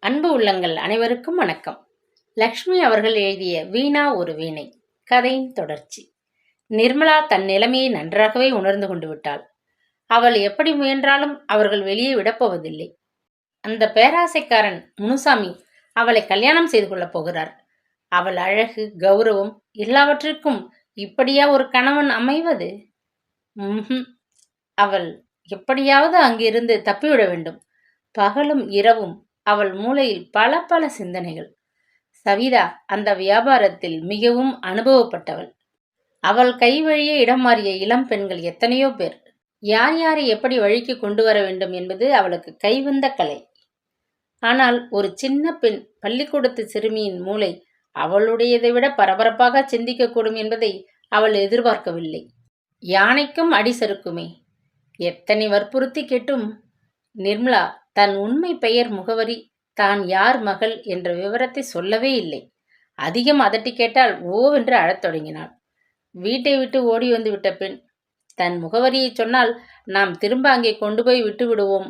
அன்பு உள்ளங்கள் அனைவருக்கும் வணக்கம். லக்ஷ்மி அவர்கள் எழுதிய வீணா ஒரு வீணை கதையின் தொடர்ச்சி. நிர்மலா தன் நிலைமையை நன்றாகவே உணர்ந்து கொண்டு விட்டாள். அவள் எப்படி முயன்றாலும் அவர்கள் வெளியே விடப்போவதில்லை. அந்த பேராசைக்காரன் முனுசாமி அவளை கல்யாணம் செய்து கொள்ளப் போகிறார். அவள் அழகு, கௌரவம் எல்லாவற்றிற்கும் இப்படியா ஒரு கணவன் அமைவது? அவள் எப்படியாவது அங்கிருந்து தப்பிவிட வேண்டும். பகலும் இரவும் அவள் மூளையில் பல பல சிந்தனைகள். சவிதா அந்த வியாபாரத்தில் மிகவும் அனுபவப்பட்டவள். அவள் கை வழியே இடம் மாறிய இளம் பெண்கள் எத்தனையோ பேர். யார் யாரை எப்படி வழிக்கு கொண்டு வர வேண்டும் என்பது அவளுக்கு கைவந்த கலை. ஆனால் ஒரு சின்ன பெண் பள்ளிக்கூடத்து சிறுமியின் மூளை அவளுடையதை விட பரபரப்பாக சிந்திக்கக்கூடும் என்பதை அவள் எதிர்பார்க்கவில்லை. யானைக்கும் அடி சறுக்குமே. எத்தனை வற்புறுத்தி கேட்டும் நிர்மலா தன் உண்மை பெயர், முகவரி, தான் யார் மகள் என்ற விவரத்தை சொல்லவே இல்லை. அதிகம் அதட்டி கேட்டால் ஓவென்று அழத் தொடங்கினாள். வீட்டை விட்டு ஓடி வந்து விட்ட பெண் தன் முகவரியை சொன்னால் நாம் திரும்ப அங்கே கொண்டு போய் விட்டு விடுவோம்,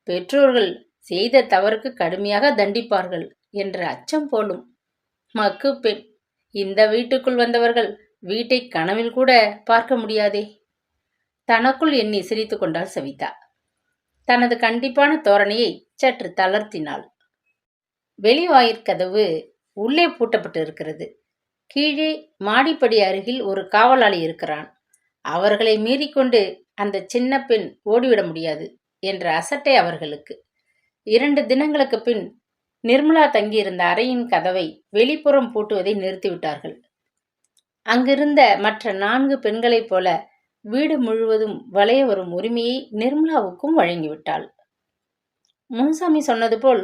பெற்றோர்கள் செய்த தவறுக்கு கடுமையாக தண்டிப்பார்கள் என்ற அச்சம் போலும். மக்கு பெண். இந்த வீட்டுக்குள் வந்தவர்கள் வீட்டை கனவில் கூட பார்க்க முடியாதே. தனக்குள் எண்ணி சிரித்து கொண்டாள் சவிதா. தனது கண்டிப்பான தோரணையை சற்று தளர்த்தினாள். வெளிவாயிற்கதவு உள்ளே பூட்டப்பட்டு இருக்கிறது. கீழே மாடிப்படி அருகில் ஒரு காவலாளி இருக்கிறான். அவர்களை மீறிக்கொண்டு அந்த சின்ன பெண் ஓடிவிட முடியாது என்ற அசட்டை அவர்களுக்கு. 2 தினங்களுக்கு பின் நிர்மலா தங்கியிருந்த அறையின் கதவை வெளிப்புறம் பூட்டுவதை நிறுத்திவிட்டார்கள். அங்கிருந்த மற்ற 4 பெண்களைப் போல வீடு முழுவதும் வளைய வரும் உரிமையை நிர்மலாவுக்கும் வழங்கிவிட்டாள். முனுசாமி சொன்னது போல்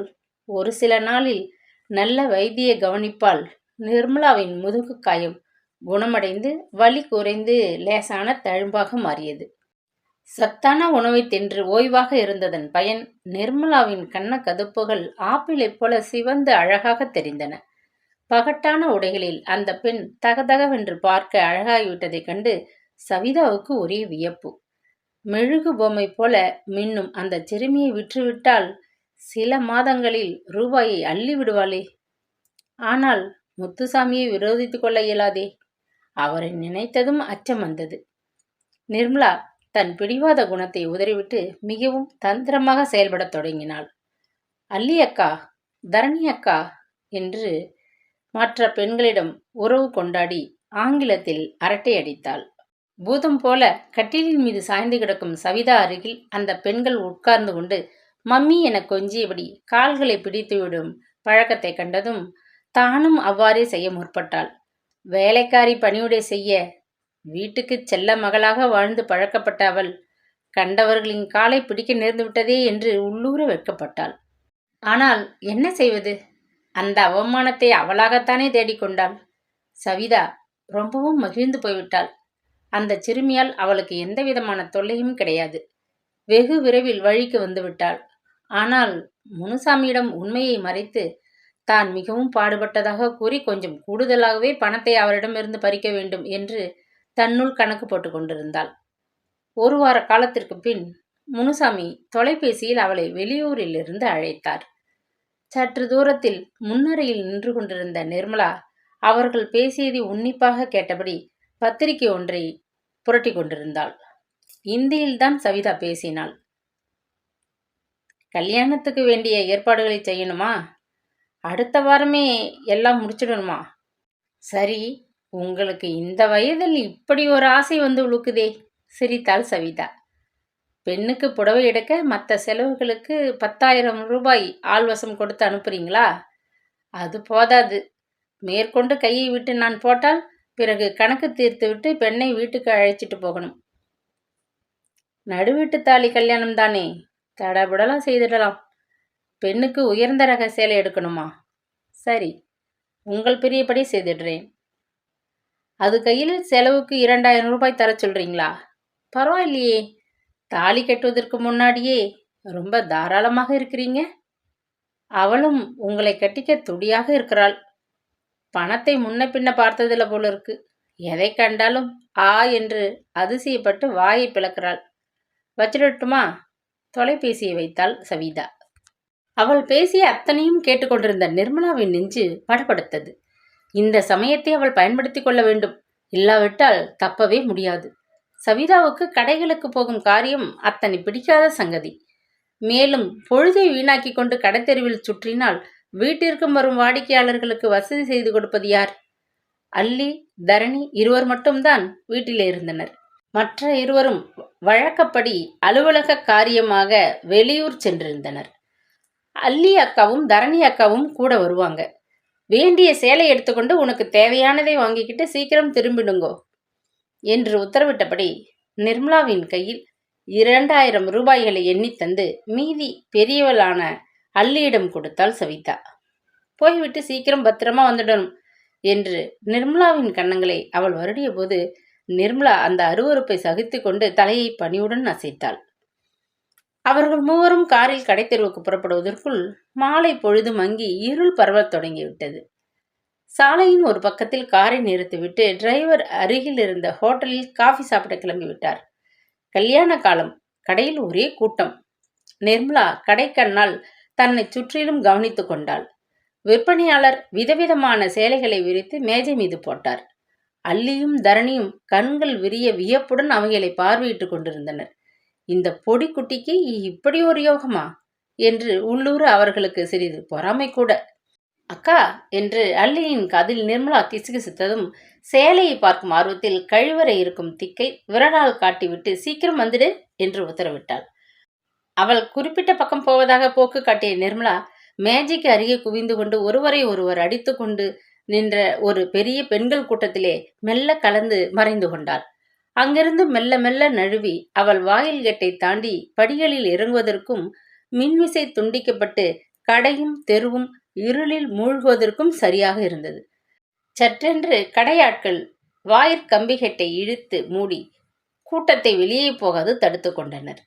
ஒரு சில நாளில் நல்ல வைத்திய கவனிப்பால் நிர்மலாவின் முதுகு காயம் குணமடைந்து வலி குறைந்து லேசான தழும்பாக மாறியது. சத்தான உணவை தின்று ஓய்வாக இருந்ததன் பயன் நிர்மலாவின் கண்ண கதுப்புகள் ஆப்பிளைப் போல சிவந்து அழகாக தெரிந்தன. பகட்டான உடைகளில் அந்த பெண் தகதகவென்று பார்க்க அழகாகிவிட்டதைக் கண்டு சவிதாவுக்கு ஒரே வியப்பு. மெழுகு பொம்மை போல மின்னும் அந்த சிறுமியை விற்றுவிட்டால் சில மாதங்களில் ரூபாயை அள்ளி விடுவாளே. ஆனால் முத்துசாமியை விரோதித்துக் கொள்ள இயலாதே. அவரை நினைத்ததும் அச்சம் வந்தது. நிர்மலா தன் பிடிவாத குணத்தை உதறிவிட்டு மிகவும் தந்திரமாக செயல்படத் தொடங்கினாள். அல்லி அக்கா, தரணி அக்கா என்று மற்ற பெண்களிடம் உறவு கொண்டாடி ஆங்கிலத்தில் அரட்டை அடித்தாள். பூதம் போல கட்டிலின் மீது சாய்ந்து கிடக்கும் சவிதா அருகில் அந்த பெண்கள் உட்கார்ந்து கொண்டு மம்மி என கொஞ்சியபடி கால்களை பிடித்துவிடும் பழக்கத்தை கண்டதும் தானும் அவ்வாறே செய்ய முற்பட்டாள். வேலைக்காரி பணியுடை செய்ய வீட்டுக்கு செல்ல மகளாக வாழ்ந்து பழக்கப்பட்ட அவள் கண்டவர்களின் காலை பிடிக்க நேர்ந்துவிட்டதே என்று உள்ளூர வெட்கப்பட்டாள். ஆனால் என்ன செய்வது? அந்த அவமானத்தை அவளாகத்தானே தேடிக்கொண்டாள். சவிதா ரொம்பவும் மகிழ்ந்து போய்விட்டாள். அந்த சிறுமியால் அவளுக்கு எந்த விதமான தொல்லையும் கிடையாது. வெகு விரைவில் வழிக்கு வந்துவிட்டாள். ஆனால் முனுசாமியிடம் உண்மையை மறைத்து தான் மிகவும் பாடுபட்டதாக கூறி கொஞ்சம் கூடுதலாகவே பணத்தை அவரிடமிருந்து பறிக்க வேண்டும் என்று தன்னுள் கணக்கு போட்டு கொண்டிருந்தாள். 1 வார காலத்திற்கு பின் முனுசாமி தொலைபேசியில் அவளை வெளியூரிலிருந்து அழைத்தார். சற்று தூரத்தில் முன்னறையில் நின்று கொண்டிருந்த நிர்மலா அவர்கள் பேசியதை உன்னிப்பாக கேட்டபடி பத்திரிகை ஒன்றை புரட்டி கொண்டிருந்தாள். இந்தியில்தான் சவிதா பேசினாள். கல்யாணத்துக்கு வேண்டிய ஏற்பாடுகளை செய்யணுமா? அடுத்த வாரமே எல்லாம் முடிச்சிடணுமா? சரி, உங்களுக்கு இந்த வயதில் இப்படி ஒரு ஆசை வந்து உழுக்குதே, சிரித்தாள் சவிதா. பெண்ணுக்கு புடவை எடுக்க மற்ற செலவுகளுக்கு 10,000 ரூபாய் ஆள்வசம் கொடுத்து அனுப்புறீங்களா? அது போதாது. மேற்கொண்டு கையை விட்டு நான் போட்டால் பிறகு கணக்கு தீர்த்துவிட்டு பெண்ணை வீட்டுக்கு அழைச்சிட்டு போகணும். நடுவீட்டு தாலி கல்யாணம் தானே, தடபுடலாம் செய்திடலாம். பெண்ணுக்கு உயர்ந்த ரக சேலை எடுக்கணுமா? சரி, உங்கள் பிரியப்படி செய்திடுறேன். அது கையில் செலவுக்கு 2,000 ரூபாய் தர சொல்றீங்களா? பரவாயில்லையே, தாலி கட்டுவதற்கு முன்னாடியே ரொம்ப தாராளமாக இருக்கிறீங்க. அவளும் உங்களை கட்டிக்க துடியாக இருக்கிறாள். பணத்தை முன்ன பின்ன பார்த்ததில்ல போல இருக்கு. எதை கண்டாலும் ஆ என்று அதிசயப்பட்டு வாயை பிளக்கிறாள். வச்சிடட்டுமா? தொலைபேசியை வைத்தாள் சவிதா. அவள் பேசிய அத்தனையும் கேட்டுக்கொண்டிருந்த நிர்மலாவின் நெஞ்சு படபடுத்தது. இந்த சமயத்தை அவள் பயன்படுத்திக் கொள்ள வேண்டும், இல்லாவிட்டால் தப்பவே முடியாது. சவிதாவுக்கு கடைகளுக்கு போகும் காரியம் அத்தனை பிடிக்காத சங்கதி. மேலும் பொழுதை வீணாக்கி கொண்டு கடைத்தெருவில் சுற்றினால் வீட்டிற்கும் வரும் வாடிக்கையாளர்களுக்கு வசதி செய்து கொடுப்பது யார்? அல்லி, தரணி இருவர் மட்டும்தான் வீட்டிலே இருந்தனர். மற்ற இருவரும் வழக்கப்படி அலுவலக காரியமாக வெளியூர் சென்றிருந்தனர். அல்லி அக்காவும் தரணி அக்காவும் கூட வருவாங்க. வேண்டிய சேலை எடுத்துக்கொண்டு உனக்கு தேவையானதை வாங்கிக்கிட்டு சீக்கிரம் திரும்பிடுங்கோ என்று உத்தரவிட்டபடி நிர்மலாவின் கையில் 2000 ரூபாய்களை எண்ணி தந்து மீதி பெரியவளான அல்லியிடம் கொடுத்தாள் சவிதா. போய்விட்டு சீக்கிரம் பத்திரமா வந்துடணும் என்று நிர்மலாவின் கன்னங்களை அவள் வருடிய போது நிர்மலா அந்த அருவருப்பை சகித்து கொண்டு தலையை பணிவுடன் அசைத்தாள். அவர்கள் மூவரும் காரில் கடைத்தெருவுக்கு புறப்படுவதற்குள் மாலை பொழுது மங்கி இருள் பரவத் தொடங்கிவிட்டது. சாலையின் ஒரு பக்கத்தில் காரை நிறுத்திவிட்டு டிரைவர் அருகில் இருந்த ஹோட்டலில் காஃபி சாப்பிட கிளம்பிவிட்டார். கல்யாண காலம். கடையில் ஒரே கூட்டம். நிர்மலா கடைக்கண்ணால் தன்னை சுற்றிலும் கவனித்து கொண்டாள். விற்பனையாளர் விதவிதமான சேலைகளை விரித்து மேஜை மீது போட்டார். அல்லியும் தரணியும் கண்கள் விரிய வியப்புடன் அவைகளை பார்வையிட்டுக் கொண்டிருந்தனர். இந்த பொடி குட்டிக்கு இப்படி ஒரு யோகமா என்று உள்ளூர அவர்களுக்கு சிறிது பொறாமை கூட. அக்கா என்று அல்லியின் காதில் நிர்மலா கிசுகிசுத்ததும் சேலையை பார்க்கும் ஆர்வத்தில் கழிவறை இருக்கும் திக்கை விரலால் காட்டிவிட்டு சீக்கிரம் வந்துடு என்று உத்தரவிட்டாள். அவள் குறிப்பிட்ட பக்கம் போவதாக போக்கு காட்டிய நிர்மலா மேஜைக்கு அருகே குவிந்து கொண்டு ஒருவரை ஒருவர் அடித்து கொண்டு நின்ற ஒரு பெரிய பெண்கள் கூட்டத்திலே மெல்ல கலந்து மறைந்து கொண்டாள். அங்கிருந்து மெல்ல மெல்ல நழுவி அவள் வாயில் கேட்டை தாண்டி படிகளில் இறங்குவதற்கும் மின்விசை துண்டிக்கப்பட்டு கடையும் தெருவும் இருளில் மூழ்குவதற்கும் சரியாக இருந்தது. சற்றென்று கடையாட்கள் வாயிற்கம்பிகட்டை இழுத்து மூடி கூட்டத்தை வெளியே போகாது தடுத்து கொண்டனர்.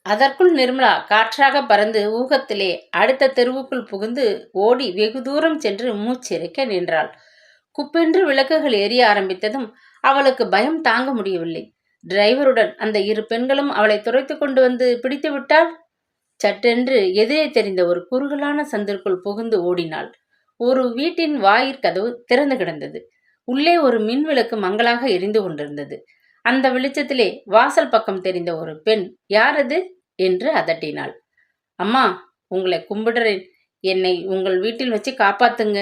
அதற்குள் நிர்மலா காற்றாக பறந்து ஊகத்திலே அடுத்த தெருவுக்குள் புகுந்து ஓடி வெகு தூரம் சென்று மூச்சிறைக்க நின்றாள். குப்பென்று விளக்குகள் எரிய ஆரம்பித்ததும் அவளுக்கு பயம் தாங்க முடியவில்லை. டிரைவருடன் அந்த இரு பெண்களும் அவளை துரைத்து கொண்டு வந்து பிடித்து விட்டால் சட்டென்று எதிரே தெரிந்த ஒரு குறுகலான சந்திற்குள் புகுந்து ஓடினாள். ஒரு வீட்டின் வாயிற்கதவு திறந்து கிடந்தது. உள்ளே ஒரு மின் விளக்கு மங்களாக எரிந்து கொண்டிருந்தது. அந்த வெளிச்சத்திலே வாசல் பக்கம் தெரிந்த ஒரு பெண் யாரது என்று அதட்டினாள். அம்மா, உங்களை கும்பிடுறேன், என்னை உங்கள் வீட்டில் வச்சு காப்பாத்துங்க,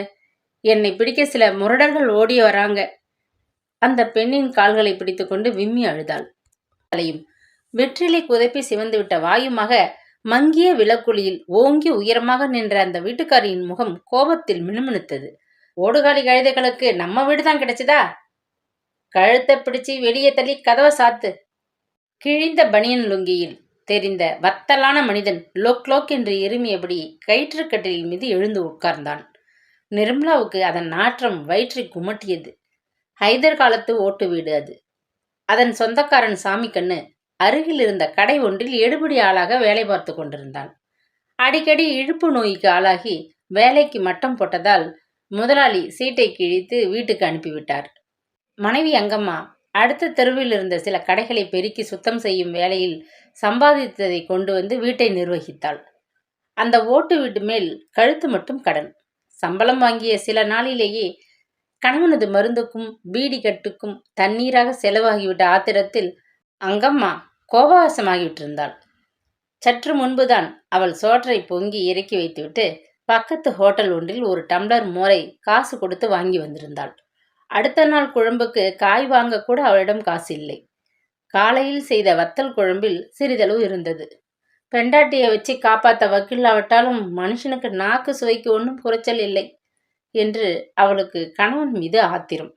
என்னை பிடிக்க சில முரடர்கள் ஓடி வராங்க. அந்த பெண்ணின் கால்களை பிடித்துக்கொண்டு விம்மி அழுதாள். தலையும் வெற்றிலை குதைப்பி சிவந்துவிட்ட வாயுமாக மங்கிய விளக்குழியில் ஓங்கி உயரமாக நின்ற அந்த வீட்டுக்காரியின் முகம் கோபத்தில் மினுமினுத்தது. ஓடுகாலி கழுதைகளுக்கு நம்ம வீடுதான் கிடைச்சதா? கழுத்தை பிடிச்சி வெளியே தள்ளி கதவை சாத்து. கிழிந்த பனியன் லுங்கியில் தெரிந்த வத்தலான மனிதன் லோக் லோக் என்று இருமியபடி கயிற்றுக்கட்டிலின் மீது எழுந்து உட்கார்ந்தான். நிர்மலாவுக்கு அதன் நாற்றம் வயிற்றை குமட்டியது. ஹைதர் காலத்து ஓட்டு வீடு அது. அதன் சொந்தக்காரன் சாமி கண்ணு அருகில் இருந்த கடை ஒன்றில் எடுபடி ஆளாக வேலை பார்த்து கொண்டிருந்தான். அடிக்கடி இழுப்பு நோய்க்கு ஆளாகி வேலைக்கு மட்டம் போட்டதால் முதலாளி சீட்டை கிழித்து வீட்டுக்கு அனுப்பிவிட்டார். மனைவி அங்கம்மா அடுத்த தெருவில் இருந்த சில கடைகளை பெருக்கி சுத்தம் செய்யும் வேலையில் சம்பாதித்ததை கொண்டு வந்து வீட்டை நிர்வகித்தாள். அந்த ஓட்டு வீட்டு மேல் கழுத்து மட்டும் கடன். சம்பளம் வாங்கிய சில நாளிலேயே கணவனது மருந்துக்கும் பீடி கட்டுக்கும் தண்ணீராக செலவாகிவிட்ட ஆத்திரத்தில் அங்கம்மா கோபவாசமாகிவிட்டிருந்தாள். சற்று முன்புதான் அவள் சோற்றை பொங்கி இறக்கி வைத்துவிட்டு பக்கத்து ஹோட்டல் ஒன்றில் ஒரு டம்ளர் மோரை காசு கொடுத்து வாங்கி வந்திருந்தாள். அடுத்த நாள் குழம்புக்கு காய் வாங்க கூட அவளிடம் காசு இல்லை. காலையில் செய்த வத்தல் குழம்பில் சிறிதளவு இருந்தது. பெண்டாட்டியை வச்சு காப்பாற்ற வக்கில்லாவிட்டாலும் மனுஷனுக்கு நாக்கு சுவைக்கு ஒன்றும் குறைச்சல் இல்லை என்று அவளுக்கு கணவன் மீது ஆத்திரம்.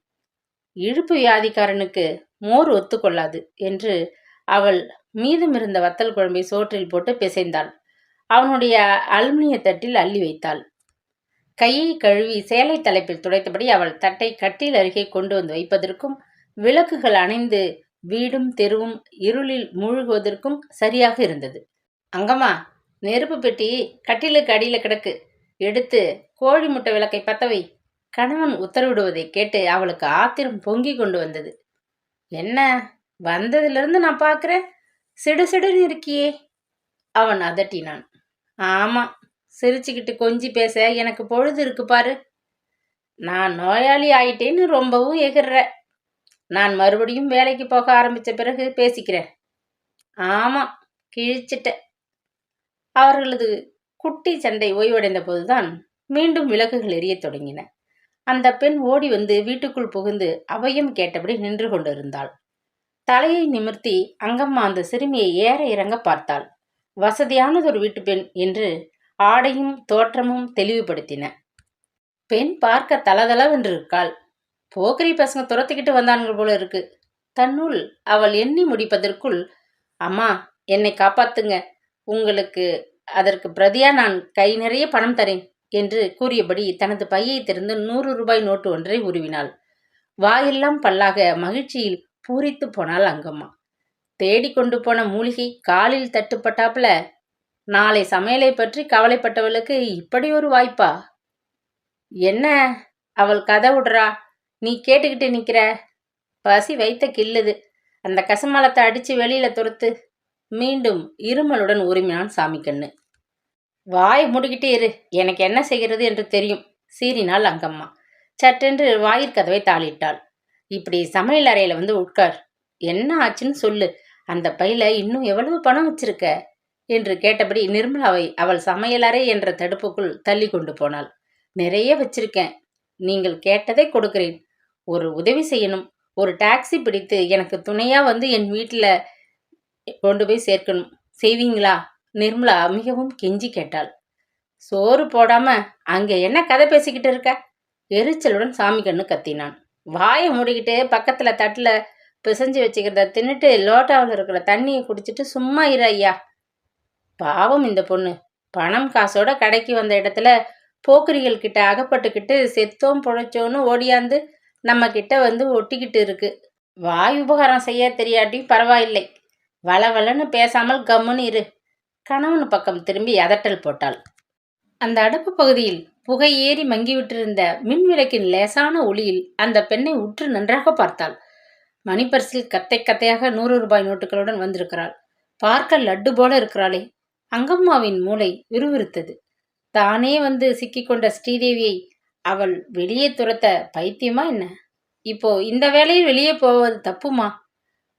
இழுப்பு வியாதிக்காரனுக்கு மோர் ஒத்துக்கொள்ளாது என்று அவள் மீதமிருந்த வத்தல் குழம்பை சோற்றில் போட்டு பிசைந்தாள். அவனுடைய அலுமினிய தட்டில் அள்ளி வைத்தாள். கையை கழுவி சேலை தலைப்பில் துடைத்தபடி அவள் தட்டை கட்டில் அருகே கொண்டு வந்து வைப்பதற்கும் விளக்குகள் அணைந்து வீடும் தெருவும் இருளில் மூழ்குவதற்கும் சரியாக இருந்தது. அங்கம்மா, நெருப்பு பெட்டி கட்டிலுக்கு அடியில் கிடக்கு, எடுத்து கோழி முட்டை விளக்கை பத்தவை. கணவன் உத்தரவிடுவதை கேட்டு அவளுக்கு ஆத்திரம் பொங்கி கொண்டு வந்தது. என்ன, வந்ததிலிருந்து நான் பார்க்குறேன், சிடு சிடுன்னு இருக்கியே அவன் அதட்டினான். ஆமா, சிரிச்சுக்கிட்டு கொஞ்சி பேச எனக்கு பொழுது இருக்கு பாரு. நான் நோயாளி ஆயிட்டேன்னு ரொம்பவும் எகிர்ற. நான் மறுபடியும் வேலைக்கு போக ஆரம்பிச்ச பிறகு பேசிக்கிறேன். ஆமா, கிழிச்சிட்ட. அவர்களது குட்டி சண்டை ஓய்வடைந்த போதுதான் மீண்டும் விளக்குகள் எரியத் தொடங்கின. அந்த பெண் ஓடி வந்து வீட்டுக்குள் புகுந்து அவையும் கேட்டபடி நின்று கொண்டிருந்தாள். தலையை நிமிர்த்தி அங்கம்மா அந்த சிறுமியை ஏற இறங்க பார்த்தாள். வசதியானதொரு வீட்டு பெண் என்று ஆடையும் தோற்றமும் தெளிவுபடுத்தின. பெண் பார்க்க தளதளவென்று இருக்காள். போக்கிரி பசங்க துரத்திக்கிட்டு வந்தானுங்க போல இருக்கு. தன்னுள் அவள் எண்ணி முடிப்பதற்குள், அம்மா என்னை காப்பாத்துங்க, உங்களுக்கு அதற்கு பிரதியா நான் கை நிறைய பணம் தரேன் என்று கூறியபடி தனது பையை திறந்து 100 ரூபாய் நோட்டு ஒன்றை உருவினாள். வாயெல்லாம் பல்லாக மகிழ்ச்சியில் பூரித்து போனாள் அங்கம்மா. தேடிக்கொண்டு போன மூலிகை காலில் தட்டுப்பட்டாப்புல, நாளை சமையலை பற்றி கவலைப்பட்டவளுக்கு இப்படி ஒரு வாய்ப்பா? என்ன அவள் கதை விடுறா, நீ கேட்டுக்கிட்டு நிக்கிற? பசி வைத்த கில்லுது, அந்த கசமாலத்தை அடிச்சு வெளியில துரத்து. மீண்டும் இருமலுடன் உரிமினான் சாமிக்கண்ணு. வாய் மூடிக்கிட்டே இரு, எனக்கு என்ன செய்கிறது என்று தெரியும், சீறினாள் அங்கம்மா. சட்டென்று வாயிற்கதவை தாளிட்டாள். இப்படி சமையல் அறையில வந்து உட்கார், என்ன ஆச்சுன்னு சொல்லு, அந்த பையில இன்னும் எவ்வளவு பணம் வச்சிருக்க என்று கேட்டபடி நிர்மலாவை அவள் சமையலறை என்ற தடுப்புக்குள் தள்ளி கொண்டு போனாள். நிறைய வச்சிருக்கேன், நீங்கள் கேட்டதை கொடுக்கிறேன். ஒரு உதவி செய்யணும், ஒரு டாக்ஸி பிடித்து எனக்கு துணையா வந்து என் வீட்டில் கொண்டு போய் சேர்க்கணும், செய்வீங்களா? நிர்மலா மிகவும் கெஞ்சி கேட்டாள். சோறு போடாம அங்க என்ன கதை பேசிக்கிட்டு இருக்க? எரிச்சலுடன் சாமி கண்ணு கத்தினான். வாயை மூடிக்கிட்டு பக்கத்துல தட்டுல பிசைஞ்சு வச்சுக்கிறத தின்னுட்டு லோட்டாவில் இருக்கிற தண்ணியை குடிச்சிட்டு சும்மா இரு ஐயா. பாவம் இந்த பொண்ணு, பணம் காசோட கடைக்கு வந்த இடத்துல போக்கிரிகள் கிட்ட அகப்பட்டுக்கிட்டு செத்தோம் பொழைச்சோன்னு ஓடியாந்து நம்ம கிட்ட வந்து ஒட்டிக்கிட்டு இருக்கு. வாய் உபகாரம் செய்ய தெரியாட்டியும் பரவாயில்லை, வளவலன்னு பேசாமல் கம்முன்னு இரு. கணவன் பக்கம் திரும்பி அதட்டல் போட்டாள். அந்த அடுப்பு பகுதியில் புகை ஏறி மங்கிவிட்டிருந்த மின்விளக்கின் லேசான ஒளியில் அந்த பெண்ணை உற்று நன்றாக பார்த்தாள். மணிப்பர்சில் கத்தை கத்தையாக 100 ரூபாய் நோட்டுகளுடன் வந்திருக்கிறாள். பார்க்க லட்டு போல இருக்கிறாளே. அங்கம்மாவின் மூளை விறுவிறுத்தது. தானே வந்து சிக்கிக்கொண்ட ஸ்ரீதேவியை அவள் வெளியே துரத்த பைத்தியமா என்ன? இப்போ இந்த வேளையில் வெளியே போவது தப்புமா?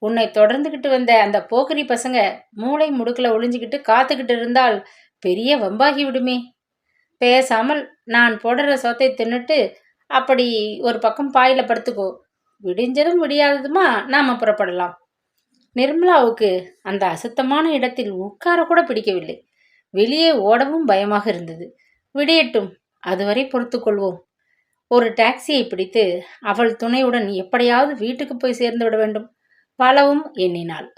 உன்னை தொடர்ந்துகிட்டு வந்த அந்த போக்கிரி பசங்க மூளை முடுக்கல ஒளிஞ்சுக்கிட்டு காத்துக்கிட்டு இருந்தால் பெரிய வம்பாகி விடுமே. பேசாமல் நான் போடுற சோத்தை தின்னுட்டு அப்படி ஒரு பக்கம் பாயில படுத்துக்கோ. விடிஞ்சதும் விடியாததுமா நாம புறப்படலாம். நிர்மலாவுக்கு அந்த அசுத்தமான இடத்தில் உட்கார கூட பிடிக்கவில்லை. வெளியே ஓடவும் பயமாக இருந்தது. விடியட்டும், அதுவரை பொறுத்து கொள்வோம். ஒரு டாக்ஸியை பிடித்து அவள் துணையுடன் எப்படியாவது வீட்டுக்கு போய் சேர்ந்து விட வேண்டும். பலவும் எண்ணினாள்.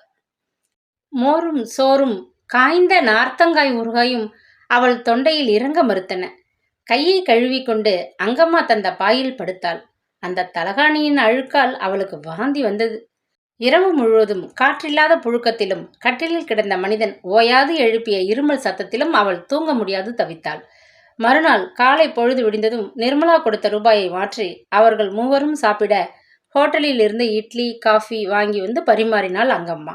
மோரும் சோறும் காய்ந்த நார்த்தங்காய் ஊறுகாயும் அவள் தொண்டையில் இறங்க மறுத்தன. கையை கழுவிக்கொண்டு அங்கம்மா தந்த பாயில் படுத்தாள். அந்த தலகாணியின் அழுக்கால் அவளுக்கு வாந்தி வந்தது. இரவு முழுவதும் காற்றில்லாத புழுக்கத்திலும் கட்டிலில் கிடந்த மனிதன் ஓயாது எழுப்பிய இருமல் சத்தத்திலும் அவள் தூங்க முடியாது தவித்தாள். மறுநாள் காலை பொழுது விடிந்ததும் நிர்மலா கொடுத்த ரூபாயை மாற்றி அவர்கள் மூவரும் சாப்பிட ஹோட்டலில் இருந்து இட்லி காஃபி வாங்கி வந்து பரிமாறினாள் அங்கம்மா.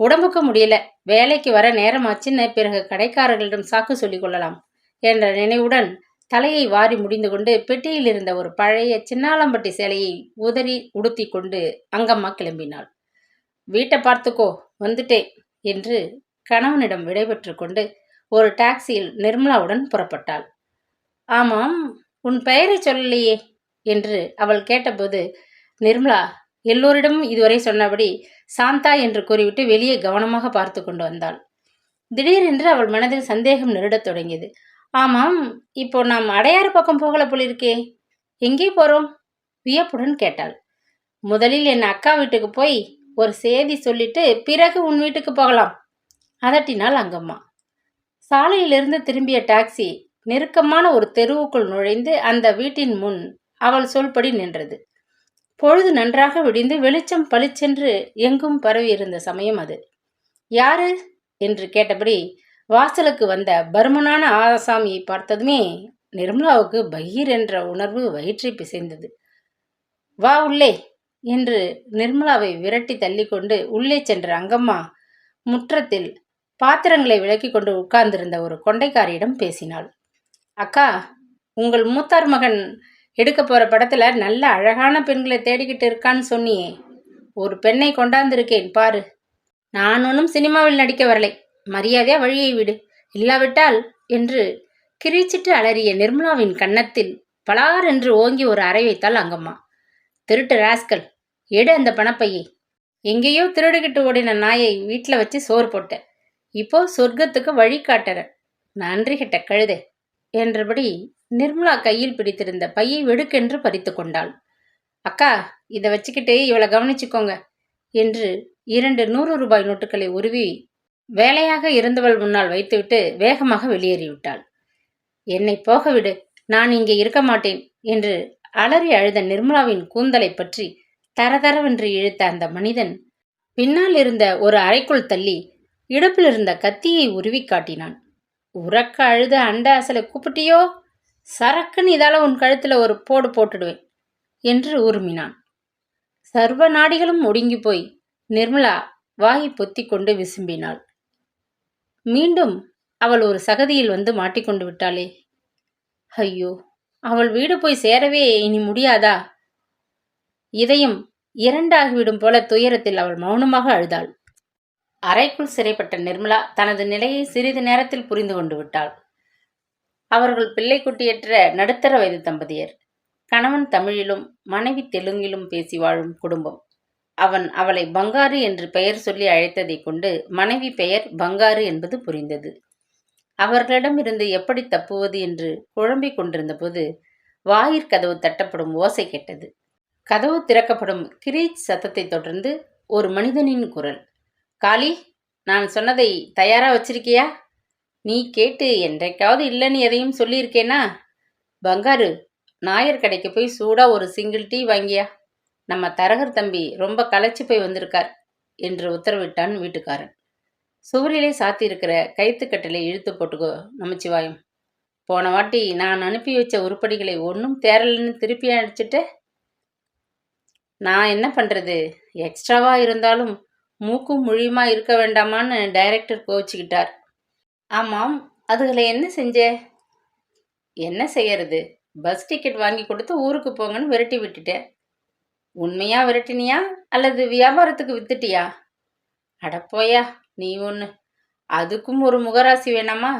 உடம்புக்கு முடியல, வேலைக்கு வர நேரமாச்சுன்னு பிறகு கடைக்காரர்களிடம் சாக்கு சொல்லிக் கொள்ளலாம் என்ற நினைவுடன் தலையை வாரி முடிந்து கொண்டு பெட்டியில் இருந்த ஒரு பழைய சின்னாலம்பட்டி சேலையை உதறி உடுத்தி கொண்டு அங்கம்மா கிளம்பினாள். வீட்டை பார்த்துக்கோ, வந்துட்டேன் என்று கணவனிடம் விடைபெற்று கொண்டு ஒரு டாக்ஸியில் நிர்மலாவுடன் புறப்பட்டாள். ஆமாம், உன் பெயரை சொல்லலையே என்று அவள் கேட்டபோது நிர்மலா எல்லோரிடமும் இதுவரை சொன்னபடி சாந்தா என்று கூறிவிட்டு வெளியே கவனமாக பார்த்து கொண்டு வந்தாள். திடீரென்று அவள் மனதில் சந்தேகம் நெருடத் தொடங்கியது. ஆமாம், இப்போ நாம் அடையாறு பக்கம் போகல போலிருக்கே, எங்கே போறோம்? வியப்புடன் கேட்டாள். முதலில் என் அக்கா வீட்டுக்கு போய் ஒரு செய்தி சொல்லிட்டு பிறகு உன் வீட்டுக்கு போகலாம், அதட்டினாள் அங்கம்மா. சாலையிலிருந்து திரும்பிய டாக்ஸி நெருக்கமான ஒரு தெருவுக்குள் நுழைந்து அந்த வீட்டின் முன் அவள் சொல்படி நின்றது. பொழுது நன்றாக விடிந்து வெளிச்சம் பளிச்சென்று எங்கும் பரவி இருந்த சமயம் அது. யாரு என்று கேட்டபடி வாசலுக்கு வந்த பருமனான ஆசாமியை பார்த்ததுமே நிர்மலாவுக்கு பகீர் என்ற உணர்வு வயிற்றை பிசைந்தது. வா உள்ளே என்று நிர்மலாவை விரட்டி தள்ளி கொண்டு உள்ளே சென்ற அங்கம்மா முற்றத்தில் பாத்திரங்களை விலக்கி கொண்டு உட்கார்ந்திருந்த ஒரு கொண்டைக்காரியிடம் பேசினாள். அக்கா, உங்கள் மூத்தார் மகன் எடுக்க போற படத்துல நல்ல அழகான பெண்களை தேடிக்கிட்டு இருக்கான்னு சொன்னியே, ஒரு பெண்ணை கொண்டாந்திருக்கேன் பாரு. நான் ஒன்றும் சினிமாவில் நடிக்க வரலை, மரியாதையா வழியை விடு, இல்லாவிட்டால் என்று கிரீச்சிட்டு அலறிய நிர்மலாவின் கன்னத்தில் பலார் என்று ஓங்கி ஒரு அறை வைத்தாள் அங்கம்மா. திருட்டு ராஸ்கல், எடு அந்த பணப்பையை. எங்கேயோ திருடுகிட்டு ஓடின நாயை வீட்டில் வச்சு சோறு போட்டேன், இப்போ சொர்க்கத்துக்கு வழி காட்டுற நன்றி கிட்ட கழுதே என்றபடி நிர்மலா கையில் பிடித்திருந்த பையை வெடுக்கென்று பறித்து கொண்டாள். அக்கா, இதை வச்சுக்கிட்டு இவளை கவனிச்சுக்கோங்க என்று 2 100 ரூபாய் நோட்டுகளை உருவி வேலையாக இருந்தவள் முன்னால் வைத்துவிட்டு வேகமாக வெளியேறிவிட்டாள். என்னை போக விடு, நான் இங்கே இருக்க மாட்டேன் என்று அலறி அழுத நிர்மலாவின் கூந்தலை பற்றி தரதரவென்று இழுத்த அந்த மனிதன் பின்னால் இருந்த ஒரு அறைக்குள் தள்ளி இடுப்பில் இருந்த கத்தியை உருவி காட்டினான். உறக்க அழுத அண்ட அசலை கூப்பிட்டியோ, சரக்குன்னு இதால உன் கழுத்துல ஒரு போடு போட்டுடுவேன் என்று உருமினான். சர்வ நாடிகளும் ஒடுங்கி போய் நிர்மலா வாயை பொத்தி கொண்டு விசும்பினாள். மீண்டும் அவள் ஒரு சகதியில் வந்து மாட்டிக்கொண்டு விட்டாளே. ஐயோ, அவள் வீடு போய் சேரவே இனி முடியாதா? இதயம் இரண்டாகிவிடும் போல துயரத்தில் அவள் மௌனமாக அழுதாள். அறைக்குள் சிறைப்பட்ட நிர்மலா தனது நிலையை சிறிது நேரத்தில் புரிந்து கொண்டு விட்டாள். அவர்கள் பிள்ளை குட்டியற்ற நடுத்தர வயது தம்பதியர். கணவன் தமிழிலும் மனைவி தெலுங்கிலும் பேசி வாழும் குடும்பம். அவன் அவளை பங்காரு என்று பெயர் சொல்லி அழைத்ததை கொண்டு மனைவி பெயர் பங்காரு என்பது புரிந்தது. அவர்களிடமிருந்து எப்படி தப்புவது என்று குழம்பிக் கொண்டிருந்த போது வாயிற்கதவு தட்டப்படும் ஓசை கேட்டது. கதவு திறக்கப்படும் கிரீச் சத்தத்தை தொடர்ந்து ஒரு மனிதனின் குரல். காளி, நான் சொன்னதை தயாரா வச்சிருக்கியா? நீ கேட்டு என்றைக்காவது இல்லைன்னு எதையும் சொல்லியிருக்கேனா? பங்காரு, நாயர் கடைக்கு போய் சூடா ஒரு சிங்கிள் டீ வாங்கியா, நம்ம தரகர் தம்பி ரொம்ப களைச்சு போய் வந்திருக்கார் என்று உத்தரவிட்டான் வீட்டுக்காரன். சுவரிலே சாத்தியிருக்கிற கைத்துக்கட்டலை இழுத்து போட்டுக்கோ நமச்சிவாயம். போன வாட்டி நான் அனுப்பி வச்ச உருப்படிகளை ஒன்றும் தேரலன்னு திருப்பி அடிச்சுட்ட. நான் என்ன பண்றது, எக்ஸ்ட்ராவா இருந்தாலும் மூக்கும் மொழியுமா இருக்க வேண்டாமான்னு டைரக்டர் கோவிச்சுக்கிட்டார். ஆமாம், அதுகளை என்ன செஞ்ச? என்ன செய்யறது, பஸ் டிக்கெட் வாங்கி கொடுத்து ஊருக்கு போங்கன்னு விரட்டி விட்டுட்டேன். உண்மையா விரட்டினியா அல்லது வியாபாரத்துக்கு வித்துட்டியா? அடப்போயா, நீ ஒன்று, அதுக்கும் ஒரு முகராசி வேணாமா?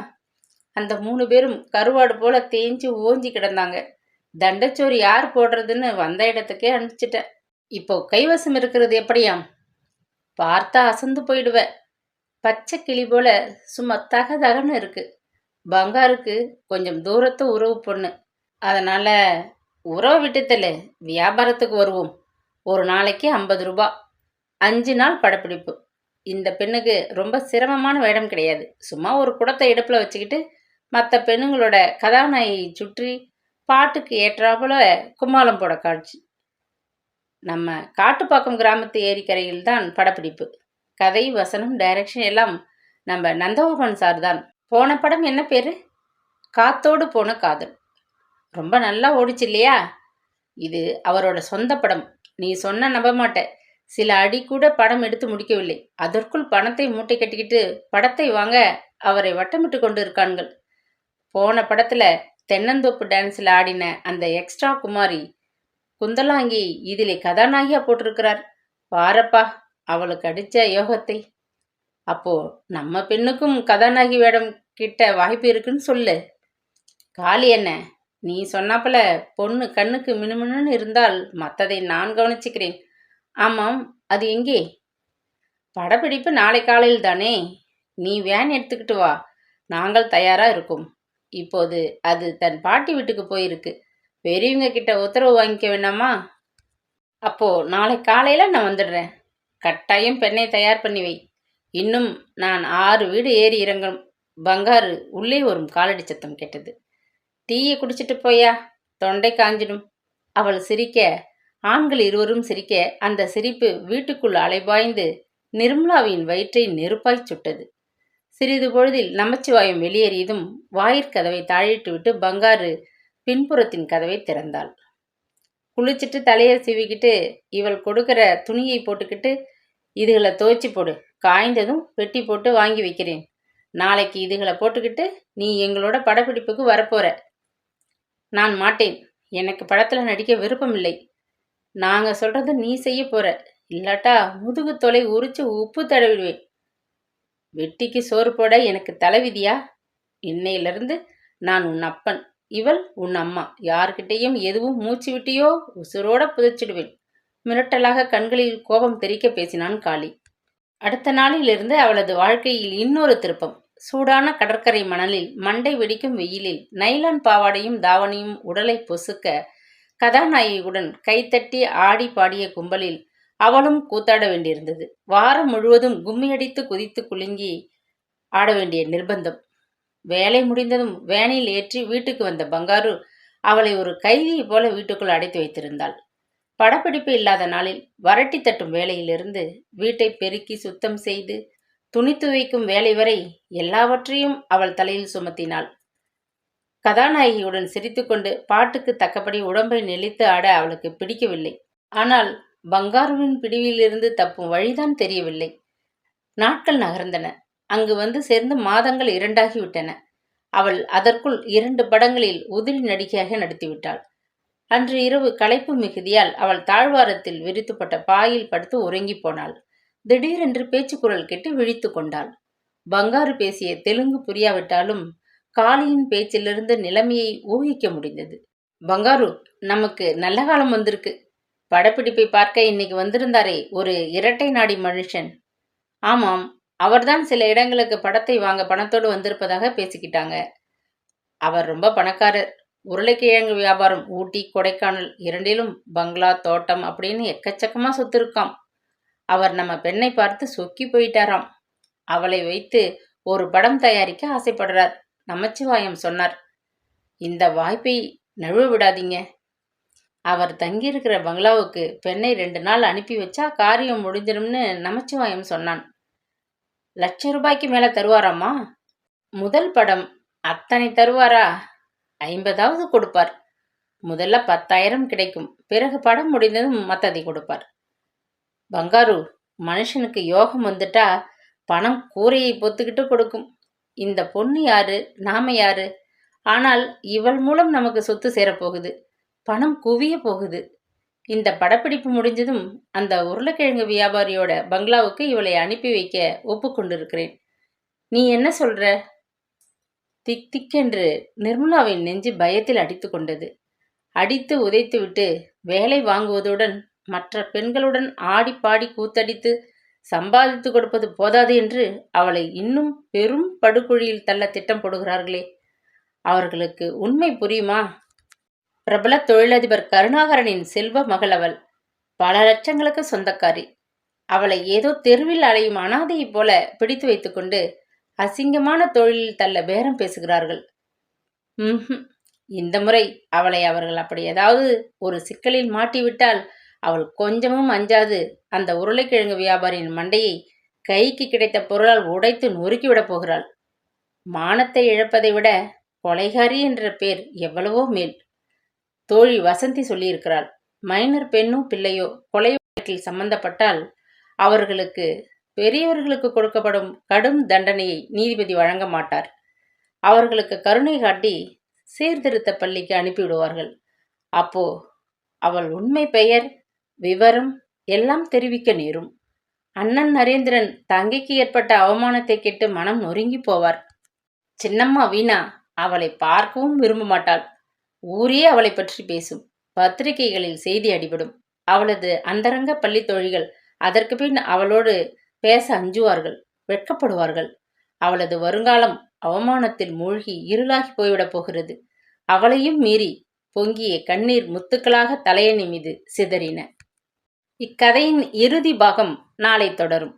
அந்த 3 பேரும் கருவாடு போல தேஞ்சு ஓஞ்சி கிடந்தாங்க. தண்டச்சோறு யார் போடுறதுன்னு வந்த இடத்துக்கே அனுப்பிச்சிட்டேன். இப்போ கைவசம் இருக்கிறது எப்படியாம்? பார்த்தா அசந்து போயிடுவ. பச்சை கிளி போல சும்மா தகதகன்னு இருக்கு. பங்காருக்கு கொஞ்சம் தூரத்து உறவு பொண்ணு, அதனால உறவை விட்டுத்தல, வியாபாரத்துக்கு வருவோம். ஒரு நாளைக்கு 50 ரூபா, 5 நாள் படப்பிடிப்பு. இந்த பெண்ணுக்கு ரொம்ப சிரமமான வேடம் கிடையாது. சும்மா ஒரு குடத்தை இடுப்பில் வச்சுக்கிட்டு மற்ற பெண்ணுங்களோட கதாநாயகி சுற்றி பாட்டுக்கு ஏற்றாப்புல கும்மாளம் போட காட்சி. நம்ம காட்டுப்பாக்கம் கிராமத்து ஏரிக்கரையில் தான் படப்பிடிப்பு. கதை, வசனம், டைரக்ஷன் எல்லாம் நம்ம நந்தகோபன் சார் தான். போன படம் என்ன பேரு? காத்தோடு போன காதல். ரொம்ப நல்லா ஓடிச்சு இல்லையா? இது அவரோட சொந்த படம். நீ சொன்ன நம்ப மாட்ட, சில அடி கூட படம் எடுத்து முடிக்கவில்லை. அதற்குள் பணத்தை மூட்டை கட்டிக்கிட்டு படத்தை வாங்க அவரை வட்டமிட்டு கொண்டு இருக்கான்கள். போன படத்துல தென்னந்தோப்பு டான்ஸ்ல ஆடின அந்த எக்ஸ்ட்ரா குமாரி குந்தலாங்கி இதிலே கதாநாயகியா போட்டிருக்கிறார். பாரப்பா அவளுக்கு அடிச்ச யோகத்தை. அப்போ நம்ம பெண்ணுக்கும் கதாநாயகி வேடம் கிட்ட வாய்ப்பு இருக்குன்னு சொல்லு. காளி என்ன, நீ சொன்னாப்பல பொண்ணு கண்ணுக்கு மினுமினுன்னு இருந்தால் மற்றதை நான் கவனிச்சுக்கிறேன். ஆமாம், அது எங்கே? படப்பிடிப்பு நாளை காலையில் தானே. நீ வேன் எடுத்துக்கிட்டு வா, நாங்கள் தயாரா இருக்கோம். இப்போது அது தன் பாட்டி வீட்டுக்கு போயிருக்கு. பெரியவங்க கிட்ட உத்தரவு வாங்கிக்க வேண்டாமா? அப்போ நாளை காலையில நான் வந்துடுறேன். கட்டாயம் பெண்ணை தயார் பண்ணி வை. இன்னும் நான் 6 வீடு ஏறி இறங்கணும். பங்காரு உள்ளே வரும் காலடி சத்தம் கேட்டது. டீயை குடிச்சிட்டு போயா, தொண்டை காஞ்சிடும். அவள் சிரிக்க, ஆண்கள் இருவரும் சிரிக்க, அந்த சிரிப்பு வீட்டுக்குள் அலைபாய்ந்து நிர்மலாவின் வயிற்றை நெருப்பாய் சுட்டது. சிறிது பொழுதில் நமச்சிவாயம் வெளியேறியதும் வாயிற்கதவை தாழிட்டு விட்டு பங்காரு பின்புறத்தின் கதவை திறந்தாள். குளிச்சுட்டு தலையை சீவிக்கிட்டு இவள் கொடுக்கிற துணியை போட்டுக்கிட்டு, இதுகளை துவைச்சி போடு, காய்ந்ததும் வெட்டி போட்டு வாங்கி வைக்கிறேன் நாளைக்கு இதுகளை போட்டுக்கிட்டு நீ எங்களோட படப்பிடிப்புக்கு வரப்போற. நான் மாட்டேன். எனக்கு படத்துல நடிக்க விருப்பம் இல்லை. நாங்க சொல்றத நீ செய்ய போற. இல்லாட்டா முதுகு தொலை உரிச்சு உப்பு தடவிடுவேன். வெட்டிக்கு சோறு போட எனக்கு தலைவிதியா? இன்னையிலிருந்து நான் உன் அப்பன், இவள் உன் அம்மா. யார்கிட்டையும் எதுவும் மூச்சு விட்டியோ உசுரோட புதைச்சிடுவேன். மிரட்டலாக கண்களில் கோபம் தெறிக்க பேசினான் காளி. அடுத்த நாளிலிருந்து அவளது வாழ்க்கையில் இன்னொரு திருப்பம். சூடான கடற்கரை மணலில் மண்டை வெடிக்கும் வெயிலில் நைலான் பாவாடையும் தாவணியும் உடலை பொசுக்க கதாநாயகியுடன் கைத்தட்டி ஆடி பாடிய கும்பலில் அவளும் கூத்தாட வேண்டியிருந்தது. வாரம் முழுவதும் கும்மியடித்து குதித்து குலுங்கி ஆட வேண்டிய நிர்பந்தம். வேலை முடிந்ததும் வேனில் ஏற்றி வீட்டுக்கு வந்த பங்காரு அவளை ஒரு கைதியை போல வீட்டுக்குள் அடைத்து வைத்திருந்தாள். படப்பிடிப்பு இல்லாத நாளில் வரட்டி தட்டும் வேலையிலிருந்து வீட்டை பெருக்கி சுத்தம் செய்து துணி துவைக்கும் வேலை வரை எல்லாவற்றையும் அவள் தலையில் சுமத்தினாள். கதாநாயகியுடன் சிரித்துக்கொண்டு பாட்டுக்கு தக்கபடி உடம்பை நெளித்து ஆட அவளுக்கு பிடிக்கவில்லை. ஆனால் பங்காருவின் பிடிவிலிருந்து தப்பும் வழிதான் தெரியவில்லை. நாட்கள் நகர்ந்தன. அங்கு வந்து சேர்ந்து மாதங்கள் 2ஆகிவிட்டன. அவள் அதற்குள் 2 படங்களில் உதிரி நடிகையாக நடித்துவிட்டாள். அன்று இரவு களைப்பு மிகுதியால் அவள் தாழ்வாரத்தில் விரித்துப்பட்ட பாயில் படுத்து உறங்கி போனாள். திடீரென்று பேச்சுக்குரல் கேட்டு விழித்து கொண்டாள். பங்காரு பேசிய தெலுங்கு புரியாவிட்டாலும் காளியின் பேச்சிலிருந்து நிலைமையை ஊகிக்க முடிந்தது. பங்காரு, நமக்கு நல்ல காலம் வந்திருக்கு. படப்பிடிப்பை பார்க்க இன்னைக்கு வந்திருந்தாரே ஒரு இரட்டை நாடி மனுஷன். ஆமாம், அவர்தான் சில இடங்களுக்கு படத்தை வாங்க பணத்தோடு வந்திருப்பதாக பேசிக்கிட்டாங்க. அவர் ரொம்ப பணக்காரர். உருளைக்கிழங்கு வியாபாரம் ஊட்டி கொடைக்கானல் 2லும் பங்களா தோட்டம் அப்படின்னு எக்கச்சக்கமா சொத்து இருக்காம். அவர் நம்ம பெண்ணை பார்த்து சொக்கி போயிட்டாராம். அவளை வைத்து ஒரு படம் தயாரிக்க ஆசைப்படுறார். நமச்சிவாயம் சொன்னார். இந்த வாய்ப்பை நழுவ விடாதீங்க. அவர் தங்கியிருக்கிற பங்களாவுக்கு பெண்ணை 2 நாள் அனுப்பி வச்சா காரியம் முடிஞ்சிடும்னு நமச்சிவாயம் சொன்னான். ₹1,00,000 மேல தருவாராமா? முதல் படம் அத்தனை தருவாரா? 50வது கொடுப்பார். முதல்ல 10,000 கிடைக்கும். பிறகு படம் முடிந்ததும் மத்ததை கொடுப்பார். பங்காரு, மனுஷனுக்கு யோகம் வந்துட்டா பணம் கூரையை பொத்துக்கிட்டு கொடுக்கும். இந்த பொண்ணு யாரு, நாம யாரு? ஆனால் இவள் மூலம் நமக்கு சொத்து சேரப்போகுது. பணம் குவிய போகுது. இந்த படப்பிடிப்பு முடிஞ்சதும் அந்த உருளைக்கிழங்கு வியாபாரியோட பங்களாவுக்கு இவளை அனுப்பி வைக்க ஒப்புக்கொண்டிருக்கிறேன். நீ என்ன சொல்ற? திக் திக்கென்று நிர்மலாவின் நெஞ்சு பயத்தில் அடித்து கொண்டது. அடித்து உதைத்துவிட்டு வேலை வாங்குவதுடன் மற்ற பெண்களுடன் ஆடி பாடி கூத்தடித்து சம்பாதித்து கொடுப்பது போதாது என்று அவளை இன்னும் பெரும் படுகுழியில் தள்ள திட்டம் போடுகிறார்களே, அவர்களுக்கு உண்மை புரியுமா? பிரபல தொழிலதிபர் கருணாகரனின் செல்வ மகள் அவள். பல லட்சங்களுக்கு சொந்தக்காரி. அவளை ஏதோ தெருவில் அலையும் அனாதையைப் போல பிடித்து வைத்துக்கொண்டு அசிங்கமான தொழிலில் தள்ள பேரம் பேசுகிறார்கள். இந்த முறை அவளை அவர்கள் அப்படி ஏதாவது ஒரு சிக்கலில் மாட்டிவிட்டால் அவள் கொஞ்சமும் அஞ்சாது அந்த உருளைக்கிழங்கு வியாபாரியின் மண்டையை கைக்கு கிடைத்த பொருளால் உடைத்து நொறுக்கிவிடப் போகிறாள். மானத்தை இழப்பதை விட கொலைகாரி என்ற பேர் எவ்வளவோ மேல். தோழி வசந்தி சொல்லியிருக்கிறாள். மைனர் பெண்ணோ பிள்ளையோ கொலை வழக்கில் சம்பந்தப்பட்டால் அவர்களுக்கு பெரியவர்களுக்கு கொடுக்கப்படும் கடும் தண்டனையை நீதிபதி வழங்க மாட்டார். அவர்களுக்கு கருணை காட்டி சீர்திருத்த பள்ளிக்கு அனுப்பிவிடுவார்கள். அப்போ அவள் உண்மை பெயர், விவரம் எல்லாம் தெரிவிக்க நேரும். அண்ணன் நரேந்திரன் தங்கைக்கு ஏற்பட்ட அவமானத்தை கேட்டு மனம் நொறுங்கி போவார். சின்னம்மா வீணா அவளை பார்க்கவும் விரும்ப மாட்டாள். ஊரே அவளை பற்றி பேசும். பத்திரிகைகளில் செய்தி அடிபடும். அவளது அந்தரங்க பள்ளி தோழிகள் அதற்கு பின் அவளோடு பேச அஞ்சுவார்கள், வெட்கப்படுவார்கள். அவளது வருங்காலம் அவமானத்தில் மூழ்கி இருளாகி போய்விடப் போகிறது. அவளையும் மீறி பொங்கிய கண்ணீர் முத்துக்களாக தலையணி மீது சிதறின. இக்கதையின் இறுதி பாகம் நாளை தொடரும்.